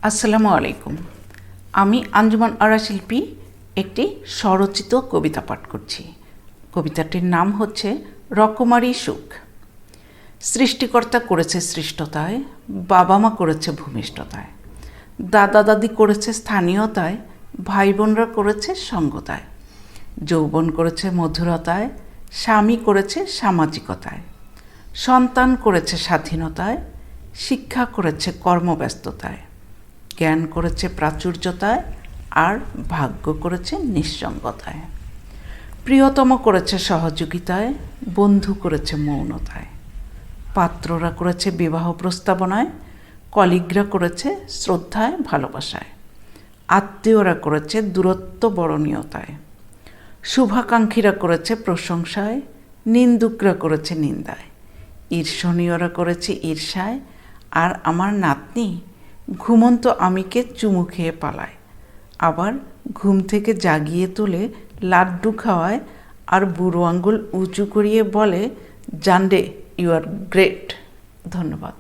আসসালামু আলাইকুম। আমি আঞ্জুমান আরা শিল্পী একটি স্বরচিত কবিতা পাঠ করছি। কবিতাটির নাম হচ্ছে রকমারি সুখ। সৃষ্টিকর্তা করেছে সৃষ্টতায়, বাবা মা করেছে ভূমিষ্ঠতায়, দাদা দাদি করেছে স্থানীয়তায়, ভাই বোনরা করেছে সঙ্গতায়, যৌবন করেছে মধুরতায়, স্বামী করেছে সামাজিকতায়, সন্তান করেছে স্বাধীনতায়, শিক্ষা করেছে কর্মব্যস্ততায়, জ্ঞান করেছে প্রাচুর্যতায়, আর ভাগ্য করেছে নিঃসঙ্গতায়, প্রিয়তম করেছে সহযোগিতায়, বন্ধু করেছে মৌনতায়, পাত্ররা করেছে বিবাহ প্রস্তাবনায়, কলিগরা করেছে শ্রদ্ধায় ভালোবাসায়, আত্মীয়রা করেছে দূরত্ব বরণীয়তায়, শুভাকাঙ্ক্ষীরা করেছে প্রশংসায়, নিন্দুকরা করেছে নিন্দায়, ঈর্ষণীয়রা করেছে ঈর্ষায়, আর আমার নাতনি ঘুমন্ত আমিকে চুমু খেয়ে পালায়, আবার ঘুম থেকে জাগিয়ে তুলে লাড্ডু খাওয়ায়, আর বুড়ো আঙ্গুল উঁচু করিয়ে বলে, জানডে ইউ আর গ্রেট। ধন্যবাদ।